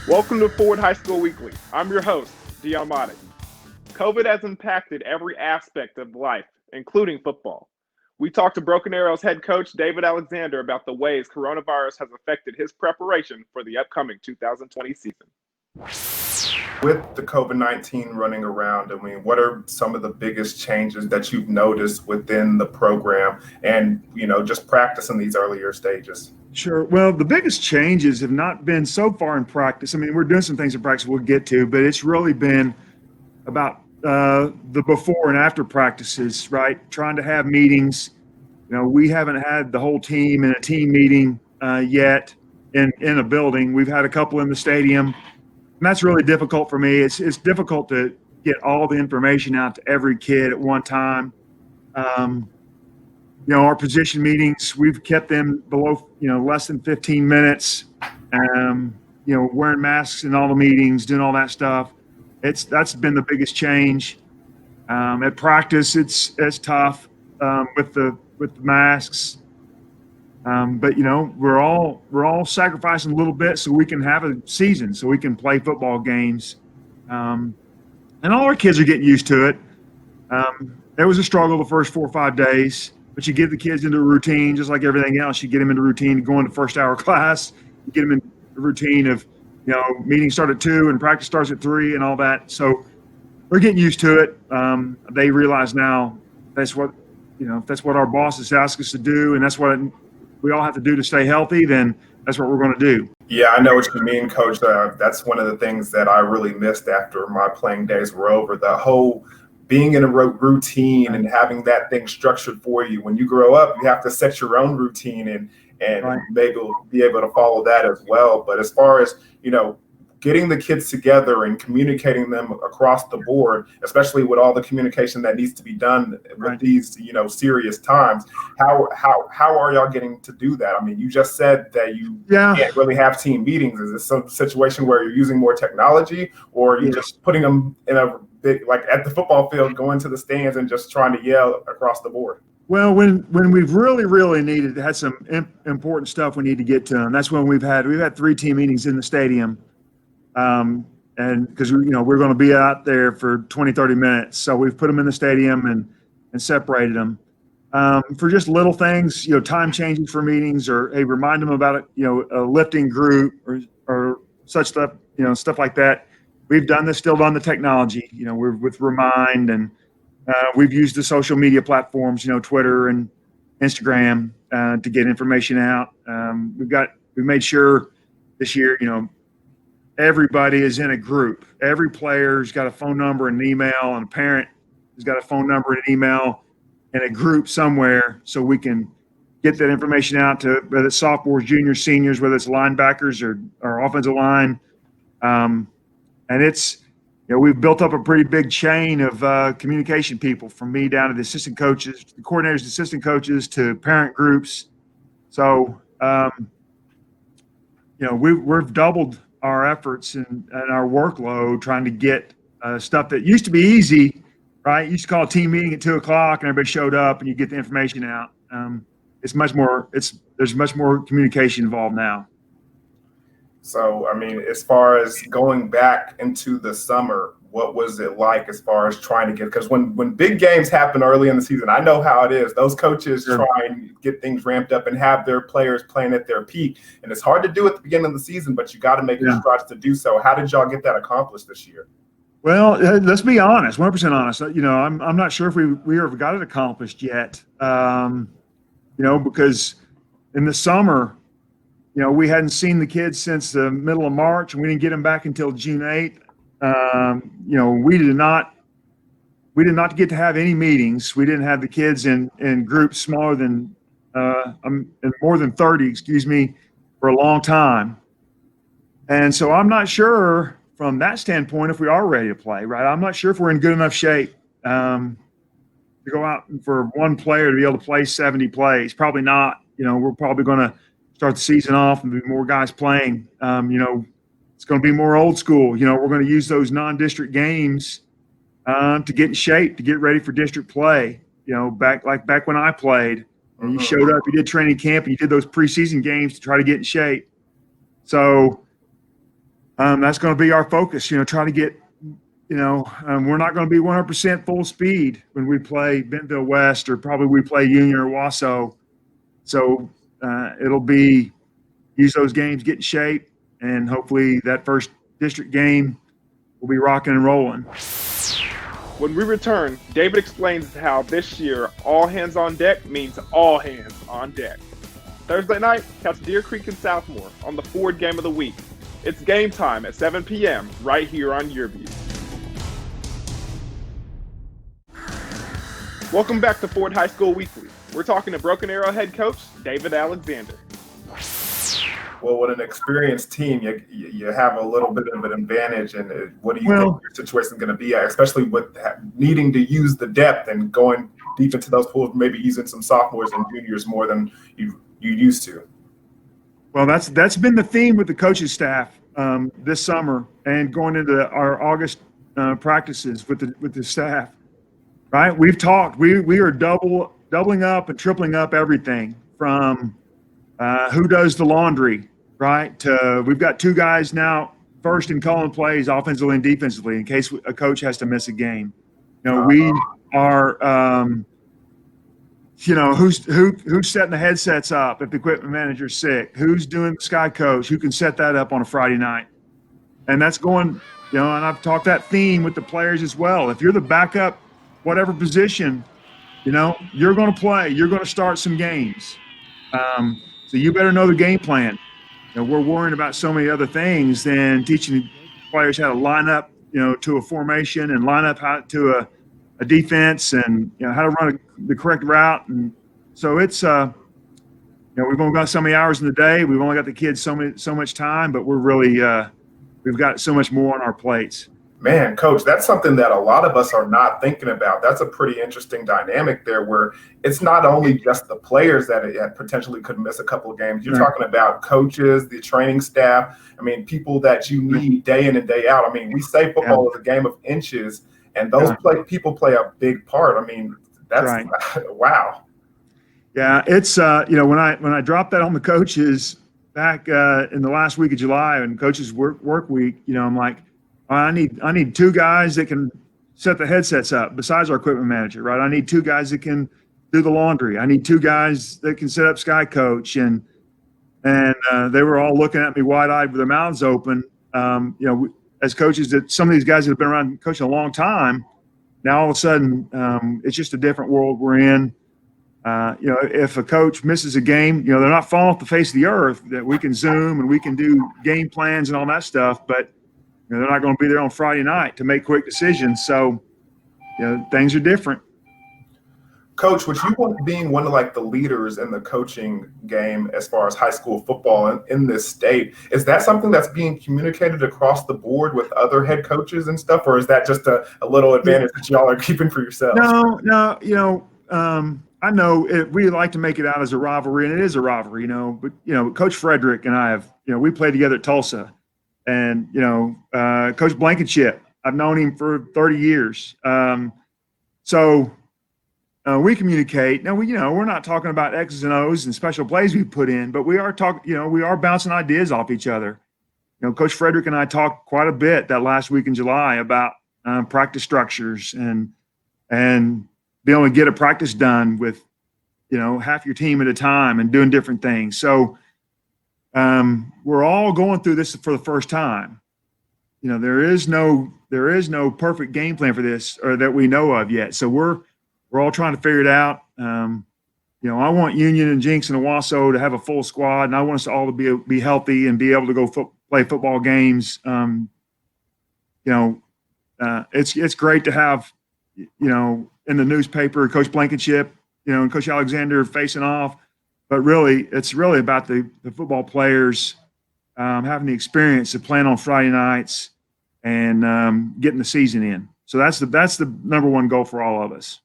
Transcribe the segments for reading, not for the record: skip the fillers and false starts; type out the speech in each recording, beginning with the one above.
Welcome to Forward High School Weekly. I'm your host, Dion Modic. COVID has impacted every aspect of life, including football. We talked to Broken Arrow's head coach, David Alexander, about the ways coronavirus has affected his preparation for the upcoming 2020 season. With the COVID-19 running around, I mean, what are some of the biggest changes that you've noticed within the program and, just practice in these earlier stages? Sure. Well, the biggest changes have not been so far in practice. I mean, we're doing some things in practice we'll get to, but it's really been about the before and after practices, right? Trying to have meetings. We haven't had the whole team in a team meeting yet in a building. We've had a couple in the stadium, and that's really difficult for me. It's difficult to get all the information out to every kid at one time. Our position meetings, we've kept them below, less than 15 minutes, wearing masks in all the meetings, doing all that stuff. That's been the biggest change. At practice, it's tough with the masks. But we're all sacrificing a little bit so we can have a season, so we can play football games. And all our kids are getting used to it. It was a struggle the first 4 or 5 days. But you get the kids into a routine, just like everything else. You get them into routine, going to first hour class. You get them in the routine of, meetings start at 2 and practice starts at 3 and all that. So they're getting used to it. They realize now that's what our bosses ask us to do, and that's what we all have to do to stay healthy. Then that's what we're going to do. Yeah, I know what you mean, Coach. That's one of the things that I really missed after my playing days were over. The whole being in a routine and having that thing structured for you. When you grow up, you have to set your own routine and Right. maybe be able to follow that as well. But as far as, getting the kids together and communicating them across the board, especially with all the communication that needs to be done with Right. these, serious times, how are y'all getting to do that? I mean, you just said that you can't really have team meetings. Is this some situation where you're using more technology, or are you just putting them in a big, like at the football field, going to the stands and just trying to yell across the board? Well, when we've really needed, had some important stuff we need to get to, and that's when we've had 3 team meetings in the stadium. And because we're going to be out there for 20, 30 minutes. So we've put them in the stadium and separated them. For just little things, time changes for meetings, or, hey, remind them about a lifting group or such stuff, stuff like that. We've still done the technology, we're with Remind, and we've used the social media platforms, Twitter and Instagram, to get information out. We've made sure this year, everybody is in a group. Every player's got a phone number and an email, and a parent has got a phone number and an email in a group somewhere, so we can get that information out to whether it's sophomores, juniors, seniors, whether it's linebackers or offensive line. And it's, we've built up a pretty big chain of communication people, from me down to the assistant coaches, the coordinators, assistant coaches, to parent groups. So, we've doubled our efforts and our workload trying to get stuff that used to be easy, right? You used to call a team meeting at 2:00 and everybody showed up and you get the information out. There's much more communication involved now. So, I mean, as far as going back into the summer, what was it like as far as trying to get, because when big games happen early in the season, I know how it is. Those coaches try and get things ramped up and have their players playing at their peak. And it's hard to do at the beginning of the season, but you got to make the strides to do so. How did y'all get that accomplished this year? Well, let's be honest, 100% honest. I'm not sure if we ever got it accomplished yet. Because in the summer, we hadn't seen the kids since the middle of March, and we didn't get them back until June 8th. We did not get to have any meetings. We didn't have the kids in groups smaller than more than 30, for a long time. And so I'm not sure from that standpoint if we are ready to play, right? I'm not sure if we're in good enough shape to go out for one player to be able to play 70 plays. Probably not. We're probably going to start the season off and be more guys playing. It's going to be more old school. We're going to use those non-district games to get in shape, to get ready for district play. Back when I played, and you showed up, you did training camp, and you did those preseason games to try to get in shape. So, That's going to be our focus. Try to get. We're not going to be 100% full speed when we play Bentonville West, or probably we play Union or Wausau. So it'll be use those games, get in shape, and hopefully that first district game will be rocking and rolling. When we return, David explains how this year all hands on deck means all hands on deck. Thursday night, catch Deer Creek and Southmore on the Ford Game of the Week. It's game time at 7 p.m. right here on YourView. Welcome back to Ford High School Weekly. We're talking to Broken Arrow head coach David Alexander. Well, with an experienced team, you have a little bit of an advantage. And what do you think your situation is going to be at, especially with needing to use the depth and going deep into those pools, maybe using some sophomores and juniors more than you used to? Well, that's been the theme with the coaching staff this summer and going into our August practices with the staff. Right, we've talked. We are doubling up and tripling up everything from who does the laundry, right? To we've got two guys now, first in calling plays, offensively and defensively, in case a coach has to miss a game. We are. Who's setting the headsets up if the equipment manager's sick? Who's doing the sky coach? Who can set that up on a Friday night? And that's going. And I've talked that theme with the players as well. If you're the backup, whatever position, you're going to play. You're going to start some games. So you better know the game plan. We're worrying about so many other things than teaching players how to line up, to a formation and line up how to a defense and how to run the correct route. And so it's we've only got so many hours in the day. We've only got the kids so much time, but we're really we've got so much more on our plates. Man, Coach, that's something that a lot of us are not thinking about. That's a pretty interesting dynamic there, where it's not only just the players that potentially could miss a couple of games. You're talking about coaches, the training staff. I mean, people that you need day in and day out. I mean, we say football is a game of inches, and those people play a big part. I mean, that's wow. Yeah, it's when I dropped that on the coaches back in the last week of July and coaches work week, I'm like, I need two guys that can set the headsets up besides our equipment manager, right? I need two guys that can do the laundry. I need two guys that can set up sky coach. And they were all looking at me wide-eyed with their mouths open. As coaches, that some of these guys that have been around coaching a long time, now all of a sudden it's just a different world we're in. If a coach misses a game, they're not falling off the face of the earth, that we can Zoom and we can do game plans and all that stuff, but they're not going to be there on Friday night to make quick decisions. So, things are different. Coach, with you being one of the leaders in the coaching game as far as high school football in this state, is that something that's being communicated across the board with other head coaches and stuff, or is that just a little advantage that y'all are keeping for yourselves? No. I know we like to make it out as a rivalry, and it is a rivalry, but Coach Frederick and I have, we played together at Tulsa. And, Coach Blankenship, I've known him for 30 years. So we communicate. Now, we're not talking about X's and O's and special plays we put in, but we are talking, we are bouncing ideas off each other. Coach Frederick and I talked quite a bit that last week in July about practice structures and being able to get a practice done with, half your team at a time and doing different things. So, we're all going through this for the first time. There is no perfect game plan for this, or that we know of yet. So we're all trying to figure it out. I want Union and Jinx and Owasso to have a full squad, and I want us all to be healthy and be able to go play football games. It's great to have, in the newspaper, Coach Blankenship, and Coach Alexander facing off. But really, it's really about the football players having the experience of playing on Friday nights and getting the season in. So that's the number one goal for all of us.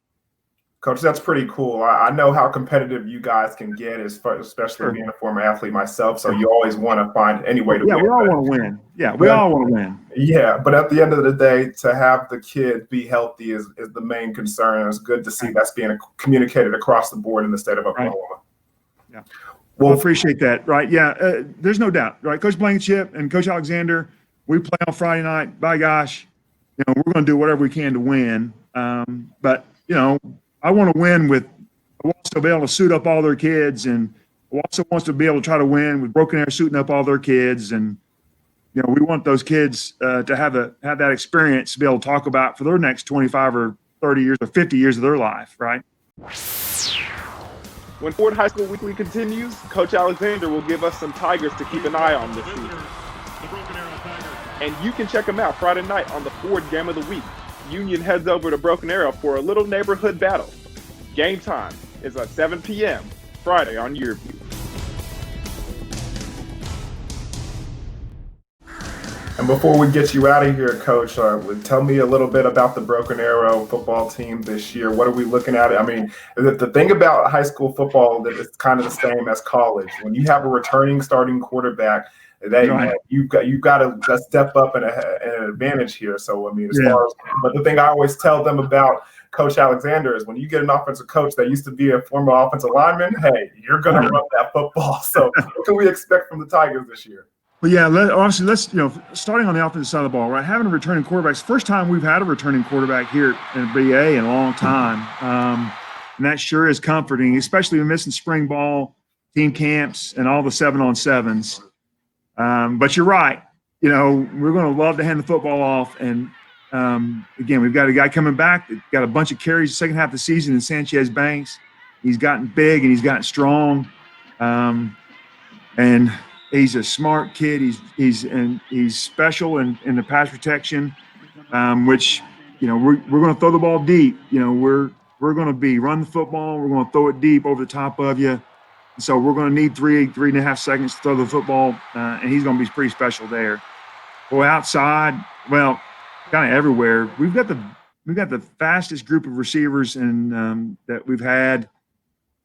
Coach, that's pretty cool. I know how competitive you guys can get, especially being a former athlete myself. So you always want to find any way to win. Yeah, we all want to win. Yeah, we all want to win. Yeah, but at the end of the day, to have the kids be healthy is the main concern. It's good to see that's being communicated across the board in the state of Oklahoma. Right. Yeah. Well, appreciate that. Right. Yeah. There's no doubt. Right. Coach Blankenship and Coach Alexander we play on Friday night, by gosh, we're going to do whatever we can to win. But I want to win with. I want to be able to suit up all their kids, and also wants to be able to try to win with Broken Arrow suiting up all their kids, and we want those kids to have that experience to be able to talk about for their next 25 or 30 years or 50 years of their life, right? When Ford High School Weekly continues, Coach Alexander will give us some Tigers to keep an eye on this season. And you can check them out Friday night on the Ford Game of the Week. Union heads over to Broken Arrow for a little neighborhood battle. Game time is at 7 p.m. Friday on Yearview. And before we get you out of here, Coach, tell me a little bit about the Broken Arrow football team this year. What are we looking at? I mean, the thing about high school football that it's kind of the same as college. When you have a returning starting quarterback, you've got to step up and an advantage here. So but the thing I always tell them about Coach Alexander is when you get an offensive coach that used to be a former offensive lineman, hey, you're going to run that football. So what can we expect from the Tigers this year? Well, yeah, obviously, starting on the offensive side of the ball, right? Having a returning quarterback, it's the first time we've had a returning quarterback here in BA in a long time. And that sure is comforting, especially when missing spring ball, team camps, and all the 7-on-7s. But you're right. We're going to love to hand the football off. And, again, we've got a guy coming back that got a bunch of carries the second half of the season in Sanchez Banks. He's gotten big and he's gotten strong. And he's a smart kid. He's special in the pass protection, which we're going to throw the ball deep. We're going to run the football. We're going to throw it deep over the top of you. And so we're going to need 3.5 seconds to throw the football, and he's going to be pretty special there. Well, outside, kind of everywhere. We've got the fastest group of receivers that we've had.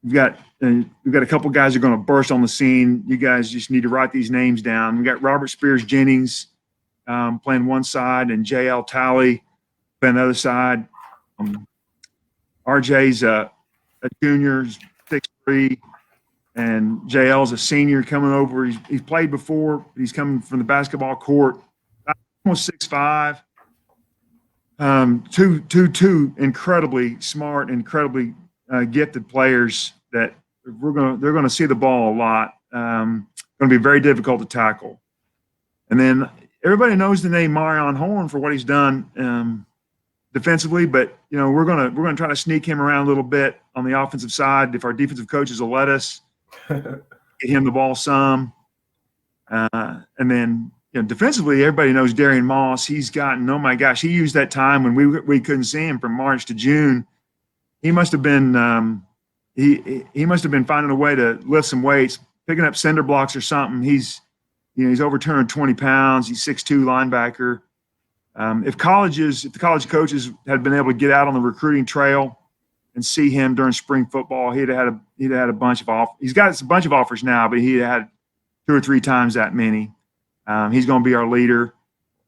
We've got a couple guys who are going to burst on the scene. You guys just need to write these names down. We got Robert Spears Jennings playing one side, and J.L. Talley playing the other side. RJ's a junior, 6'3", and JL's a senior coming over. He's played before. He's coming from the basketball court, almost 6'5". Two incredibly smart, incredibly gifted players that they're going to see the ball a lot. Going to be very difficult to tackle. And then everybody knows the name Marion Horn for what he's done defensively, but we're going to try to sneak him around a little bit on the offensive side if our defensive coaches will let us get him the ball some. And then defensively, everybody knows Darian Moss. He's gotten, oh my gosh, he used that time when we couldn't see him from March to June. He must have been he must have been finding a way to lift some weights, picking up cinder blocks or something. He's over 220 pounds. He's 6'2" linebacker. If the college coaches had been able to get out on the recruiting trail and see him during spring football, he'd have had a bunch of offers. He's got a bunch of offers now, but he had 2 or 3 times that many. He's going to be our leader.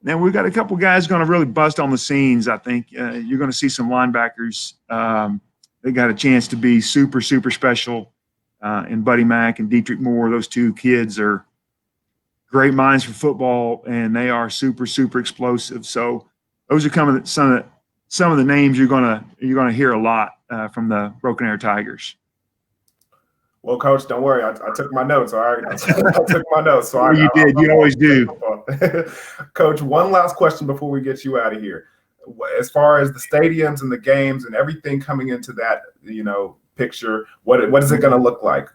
Then we've got a couple guys going to really bust on the scenes. I think you're going to see some linebackers. They got a chance to be super, super special. And Buddy Mack and Dietrich Moore, those two kids are great minds for football, and they are super, super explosive. So those are some of the names you're gonna hear a lot from the Broken Arrow Tigers. Well, Coach, don't worry. I took my notes. All right, I took my notes. So you did. You always do. Coach, one last question before we get you out of here. As far as the stadiums and the games and everything coming into that, picture, what is it going to look like?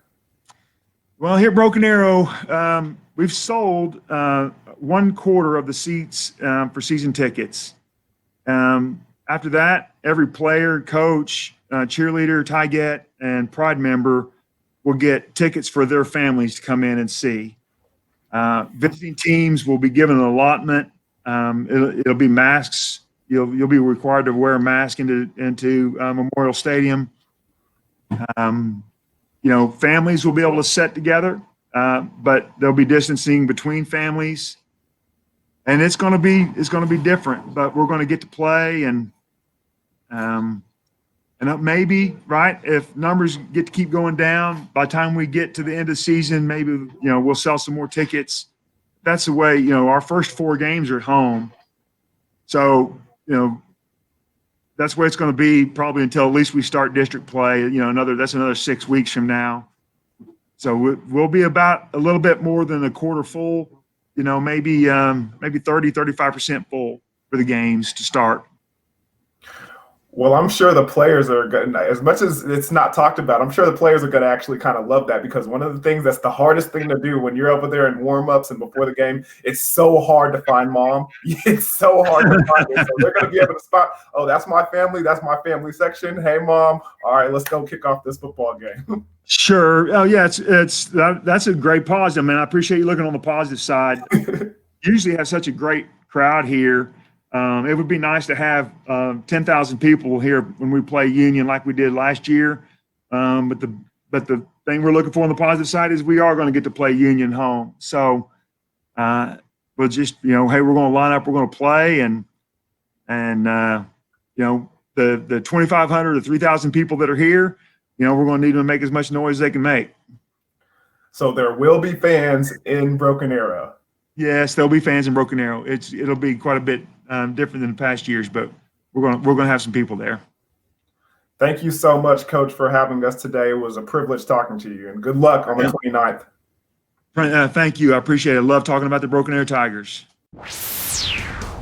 Well, here at Broken Arrow, we've sold 1/4 of the seats for season tickets. After that, every player, coach, cheerleader, Tigette, and Pride member will get tickets for their families to come in and see. Visiting teams will be given an allotment. It'll be masks. You'll be required to wear a mask into Memorial Stadium. Families will be able to sit together, but there'll be distancing between families, and it's going to be different. But we're going to get to play, and maybe, right, if numbers get to keep going down, by the time we get to the end of the season, maybe we'll sell some more tickets. that's the way, our first 4 games are at home. So, that's where it's going to be probably until at least we start district play, that's another 6 weeks from now. So we'll be about a little bit more than a quarter full, maybe 35% full for the games to start. Well, I'm sure the players are going, as much as it's not talked about, I'm sure the players are going to actually kind of love that, because one of the things that's the hardest thing to do when you're over there in warm-ups and before the game, it's so hard to find mom. It's so hard to find it. So they're going to be able to spot, oh, that's my family section. Hey, Mom. All right, let's go kick off this football game. Sure. Oh, yeah, that's a great positive, man. I appreciate you looking on the positive side. Usually have such a great crowd here. It would be nice to have 10,000 people here when we play Union like we did last year. But the thing we're looking for on the positive side is we are going to get to play Union home. So we'll just, hey, we're going to line up, we're going to play, and the 2,500 or 3,000 people that are here, we're going to need them to make as much noise as they can make. So there will be fans in Broken Arrow. Yes, there'll be fans in Broken Arrow. It'll be quite a bit different than the past years, but we're gonna have some people there. Thank you so much, Coach, for having us today. It was a privilege talking to you, and good luck on the 29th. Thank you. I appreciate it. I love talking about the Broken Arrow Tigers.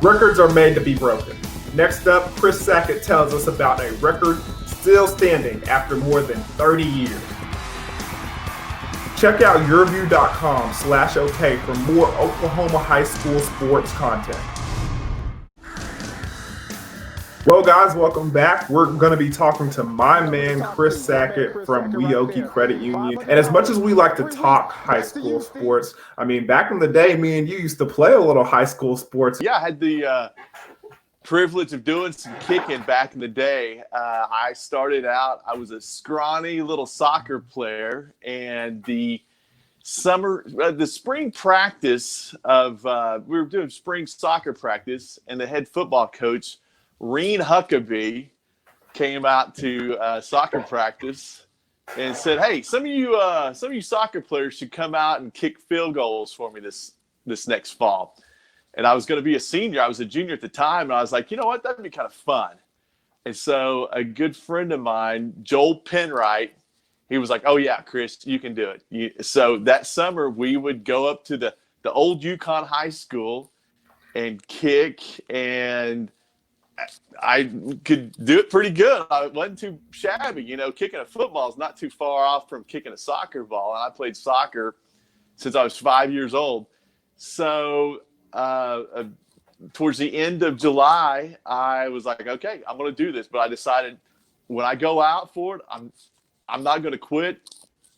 Records are made to be broken. Next up, Chris Sackett tells us about a record still standing after more than 30 years. Check out yourview.com/OK for more Oklahoma high school sports content. Well, guys, welcome back. We're going to be talking to my man, Chris Sackett from Weoki Credit Union. And as much as we like to talk high school sports, I mean, back in the day, me and you used to play a little high school sports. Yeah, I had the privilege of doing some kicking back in the day. I started out, I was a scrawny little soccer player, and the spring practice of we were doing spring soccer practice, and the head football coach, Reen Huckabee, came out to soccer practice and said, "Hey, some of you soccer players should come out and kick field goals for me this next fall." And I was going to be a senior. I was a junior at the time, and I was like, you know what, that'd be kind of fun. And so a good friend of mine, Joel Penwright, he was like, "Oh yeah, Chris, you can do it." So that summer we would go up to the old Yukon High School and kick, and I could do it pretty good. I wasn't too shabby. Kicking a football is not too far off from kicking a soccer ball. And I played soccer since I was 5 years old. So towards the end of July, I was like, okay, I'm going to do this. But I decided when I go out for it, I'm not going to quit.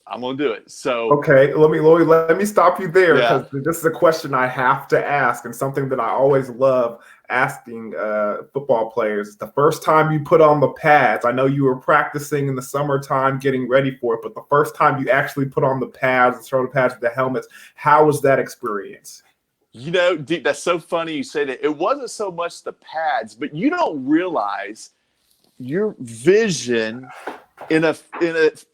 I'm going to do it. So okay, let me stop you there, because this is a question I have to ask, and something that I always love asking football players. The first time you put on the pads, I know you were practicing in the summertime getting ready for it, but the first time you actually put on the pads, the shoulder pads, the helmets, how was that experience? Dude, that's so funny you say that. It wasn't so much the pads, but you don't realize your vision in a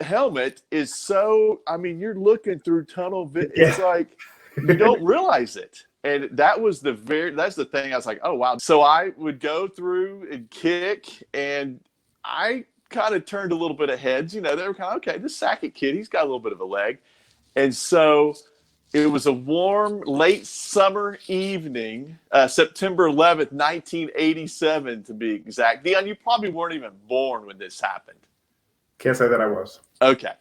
helmet is so, I mean, you're looking through tunnel vision. Yeah. It's like you don't realize it. And that's the thing. I was like, oh wow. So I would go through and kick, and I kind of turned a little bit of heads. They were kind of, okay, this Sackett kid, he's got a little bit of a leg. And so it was a warm, late summer evening, September 11th, 1987 to be exact. Dion, you probably weren't even born when this happened. Can't say that I was. Okay.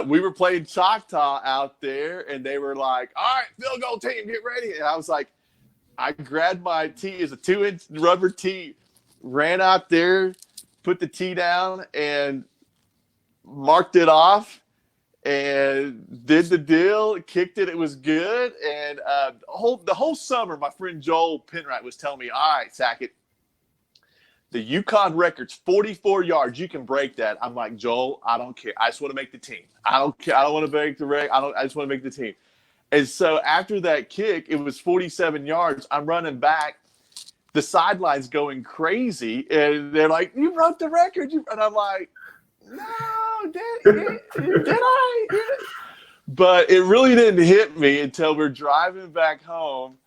We were playing Choctaw out there, and they were like, all right, field goal team, get ready. And I was like, I grabbed my tee. It's a 2-inch rubber tee, ran out there, put the tee down, and marked it off, and did the deal, kicked it. It was good. And the whole summer, my friend Joel Penwright was telling me, all right, Sackett, the Yukon record's 44 yards. You can break that. I'm like, Joel, I don't care. I just want to make the team. I don't care. I don't want to break the record. I just want to make the team. And so after that kick, it was 47 yards. I'm running back. The sideline's going crazy. And they're like, you broke the record. And I'm like, no, did I? But it really didn't hit me until we're driving back home.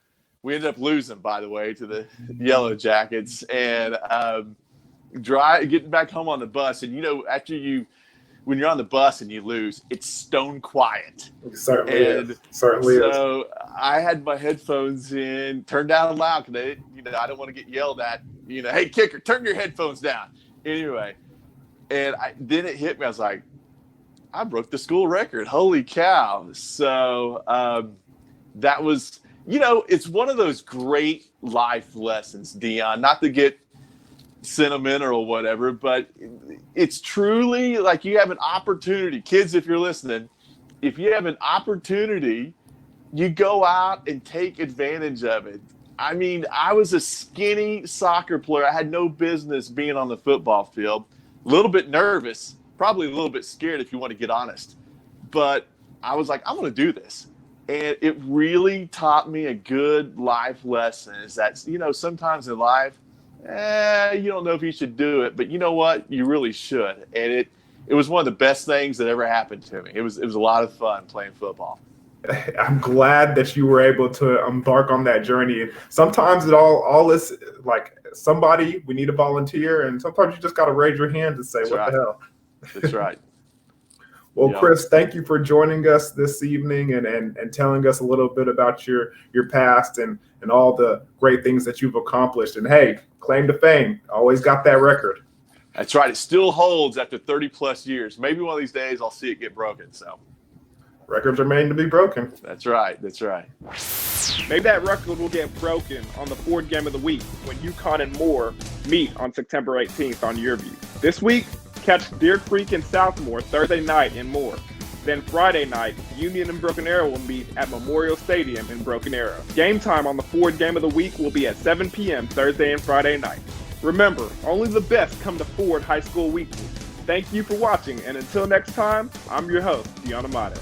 We ended up losing, by the way, to the Yellow Jackets. And getting back home on the bus. And, when you're on the bus and you lose, it's stone quiet. It certainly is. So I had my headphones in, turned down loud because I don't want to get yelled at. Hey, kicker, turn your headphones down. Anyway, and then it hit me. I was like, I broke the school record. Holy cow. So that was, it's one of those great life lessons, Dion, not to get sentimental or whatever, but it's truly like you have an opportunity. Kids, if you're listening, if you have an opportunity, you go out and take advantage of it. I mean, I was a skinny soccer player. I had no business being on the football field. A little bit nervous, probably a little bit scared if you want to get honest. But I was like, I'm going to do this. And it really taught me a good life lesson is that, sometimes in life, you don't know if you should do it, but you know what? You really should. And it was one of the best things that ever happened to me. It was a lot of fun playing football. I'm glad that you were able to embark on that journey. Sometimes it all is like we need a volunteer, and sometimes you just got to raise your hand and say, That's what right. the hell? That's right. Well, Yep. Chris, thank you for joining us this evening and telling us a little bit about your past and all the great things that you've accomplished. And hey, claim to fame, always got that record. That's right. It still holds after 30 plus years. Maybe one of these days I'll see it get broken. So records are made to be broken. That's right. That's right. Maybe that record will get broken on the Ford Game of the Week when UConn and Moore meet on September 18th on YourView. This week, catch Deer Creek and Southmore Thursday night in Moore. Then Friday night, Union and Broken Arrow will meet at Memorial Stadium in Broken Arrow. Game time on the Ford Game of the Week will be at 7 p.m. Thursday and Friday night. Remember, only the best come to Ford High School Weekly. Thank you for watching, and until next time, I'm your host, Dion Amate.